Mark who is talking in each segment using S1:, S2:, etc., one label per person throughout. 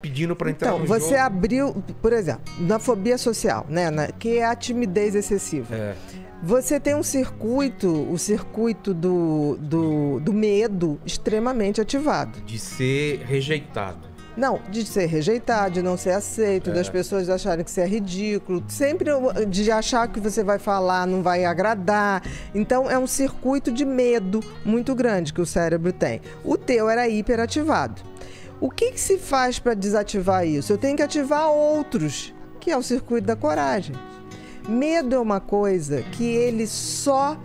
S1: pedindo para entrar
S2: então,
S1: no
S2: você
S1: jogo.
S2: abriu, por exemplo, na fobia social, né, que é a timidez excessiva.
S1: É.
S2: Você tem um circuito, o circuito do medo extremamente ativado.
S1: De ser rejeitado.
S2: Não, de ser rejeitado, de não ser aceito, das pessoas acharem que você é ridículo, sempre de achar que você vai falar não vai agradar. Então, é um circuito de medo muito grande que o cérebro tem. O teu era hiperativado. O que se faz para desativar isso? Eu tenho que ativar outros, que é o circuito da coragem. Medo é uma coisa que ele só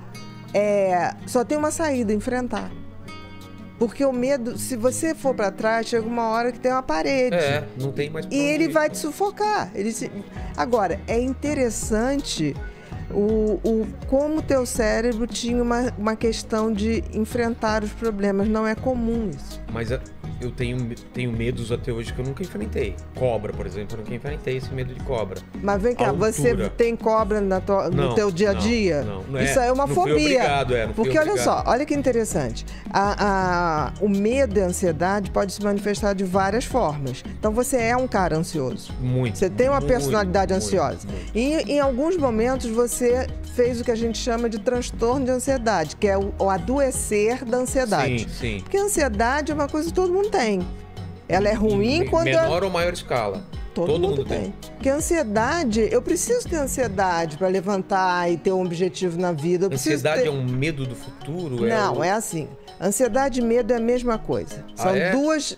S2: tem uma saída, enfrentar. Porque o medo, se você for para trás, chega uma hora que tem uma parede.
S1: Não tem mais pra
S2: E
S1: onde
S2: ele
S1: ir.
S2: vai te sufocar. Agora, é interessante como o teu cérebro tinha uma questão de enfrentar os problemas. Não é comum isso.
S1: Mas eu tenho medos até hoje que eu nunca enfrentei. Cobra, por exemplo, eu nunca enfrentei esse medo de cobra.
S2: Mas vem cá, você tem cobra no teu dia a dia?
S1: Não
S2: Isso aí é uma
S1: não
S2: fobia.
S1: Fui obrigado, não fui
S2: Porque olha
S1: obrigado.
S2: só, olha que interessante. O medo e a ansiedade pode se manifestar de várias formas. Então você é um cara ansioso.
S1: Muito.
S2: Você tem uma personalidade ansiosa.
S1: Muito.
S2: E em alguns momentos você fez o que a gente chama de transtorno de ansiedade, que é o adoecer da ansiedade.
S1: Sim.
S2: Porque a ansiedade é uma coisa que todo mundo tem. Ela é ruim quando...
S1: menor ou maior escala.
S2: Todo mundo tem. Porque a ansiedade, eu preciso ter ansiedade para levantar e ter um objetivo na vida.
S1: Ansiedade é um medo do futuro?
S2: Não, é assim. Ansiedade e medo é a mesma coisa.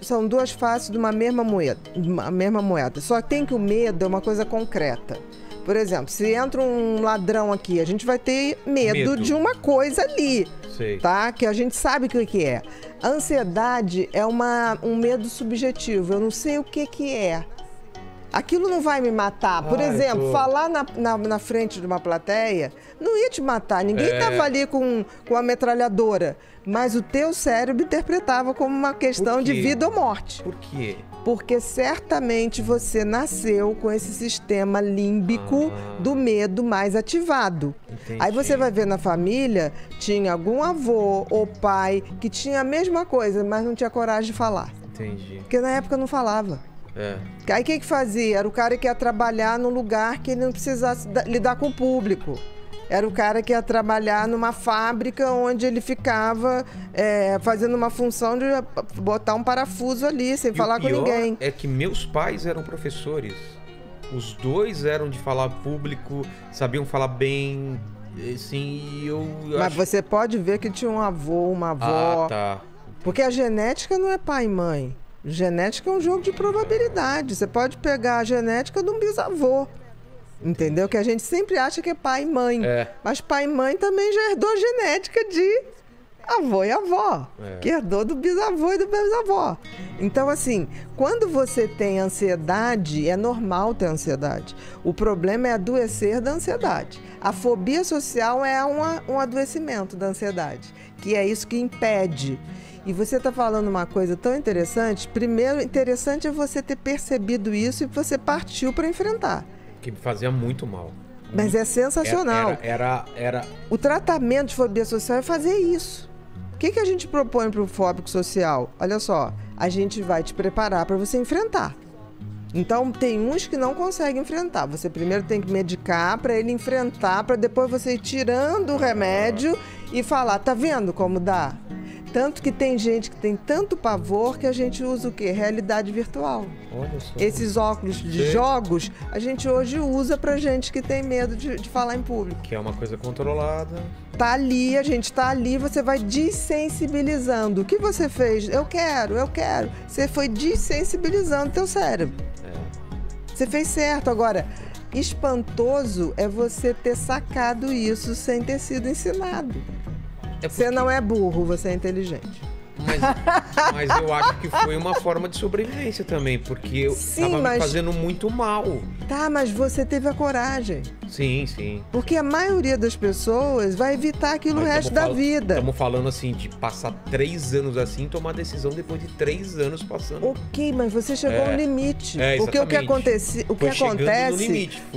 S2: São duas faces de uma mesma moeda. Só tem que o medo é uma coisa concreta. Por exemplo, se entra um ladrão aqui, a gente vai ter medo de uma coisa ali.
S1: Sei.
S2: Tá? Que a gente sabe o que é. A ansiedade é um medo subjetivo. Eu não sei o que é. Aquilo não vai me matar. Por exemplo, falar na frente de uma plateia não ia te matar. Ninguém estava ali com a metralhadora. Mas o teu cérebro interpretava como uma questão de vida ou morte.
S1: Por quê?
S2: Porque certamente você nasceu com esse sistema límbico do medo mais ativado.
S1: Entendi.
S2: Aí você vai ver na família, tinha algum avô ou pai que tinha a mesma coisa, mas não tinha coragem de falar.
S1: Entendi.
S2: Porque na época não falava. Aí o que fazia? Era o cara que ia trabalhar num lugar que ele não precisasse lidar com o público. Era o cara que ia trabalhar numa fábrica onde ele ficava fazendo uma função de botar um parafuso ali, sem falar com ninguém.
S1: É que meus pais eram professores. Os dois eram de falar público, sabiam falar bem, assim,
S2: Mas você pode ver que tinha um avô, uma avó.
S1: Tá.
S2: Porque a genética não é pai e mãe. Genética é um jogo de probabilidade. Você pode pegar a genética de um bisavô. Entendeu? Que a gente sempre acha que é pai e mãe. Mas pai e mãe também já herdou a genética de avô e avó. Que herdou do bisavô e do bisavó. Então, assim, quando você tem ansiedade, é normal ter ansiedade. O problema é adoecer da ansiedade. A fobia social é um adoecimento da ansiedade, que é isso que impede. E você está falando uma coisa tão interessante. Primeiro, interessante é você ter percebido isso e você partiu para enfrentar.
S1: Que me fazia muito mal.
S2: Mas é sensacional.
S1: Era...
S2: O tratamento de fobia social é fazer isso. O que a gente propõe para o fóbico social? Olha só, a gente vai te preparar para você enfrentar. Então, tem uns que não conseguem enfrentar. Você primeiro tem que medicar para ele enfrentar, para depois você ir tirando o remédio e falar, tá vendo como dá? Tanto que tem gente que tem tanto pavor que a gente usa o quê? Realidade virtual.
S1: Olha só.
S2: Esses óculos de jogos, a gente hoje usa pra gente que tem medo de falar em público.
S1: Que é uma coisa controlada.
S2: Tá ali, a gente tá ali, você vai desensibilizando. O que você fez? Eu quero. Você foi desensibilizando teu cérebro. Você fez certo. Agora, espantoso é você ter sacado isso sem ter sido ensinado. Você não é burro, você é inteligente.
S1: Mas eu acho que foi uma forma de sobrevivência também, porque eu tava me fazendo muito mal.
S2: Tá, mas você teve a coragem.
S1: Sim.
S2: Porque a maioria das pessoas vai evitar aquilo o resto da vida.
S1: Estamos falando assim, de passar 3 anos assim, tomar decisão depois de 3 anos passando.
S2: Ok, mas você chegou ao limite. Porque o que acontece,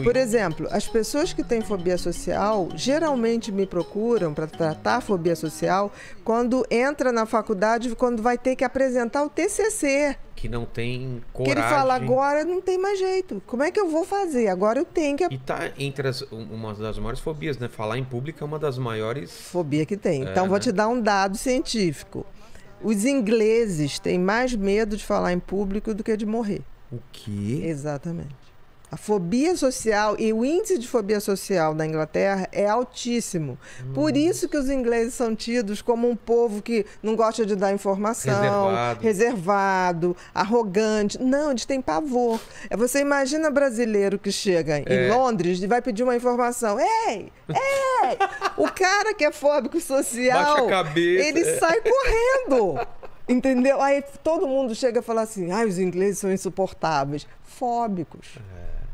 S2: por exemplo, as pessoas que têm fobia social geralmente me procuram para tratar a fobia social quando entra na faculdade pode, quando vai ter que apresentar o TCC.
S1: Que não tem coragem.
S2: Que ele fala, agora não tem mais jeito. Como é que eu vou fazer? Agora eu tenho que...
S1: E tá entre uma das maiores fobias, né? Falar em público é uma das maiores...
S2: Fobia que tem. Então, vou te dar um dado científico. Os ingleses têm mais medo de falar em público do que de morrer.
S1: O quê?
S2: Exatamente. A fobia social e o índice de fobia social na Inglaterra é altíssimo. Por isso que os ingleses são tidos como um povo que não gosta de dar informação, reservado, arrogante. Não, eles têm pavor. Você imagina brasileiro que chega em Londres e vai pedir uma informação. Ei! O cara que é fóbico social,
S1: baixa a cabeça,
S2: ele sai correndo. Entendeu? Aí todo mundo chega a falar assim, os ingleses são insuportáveis. Fóbicos.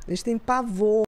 S2: Eles têm pavor.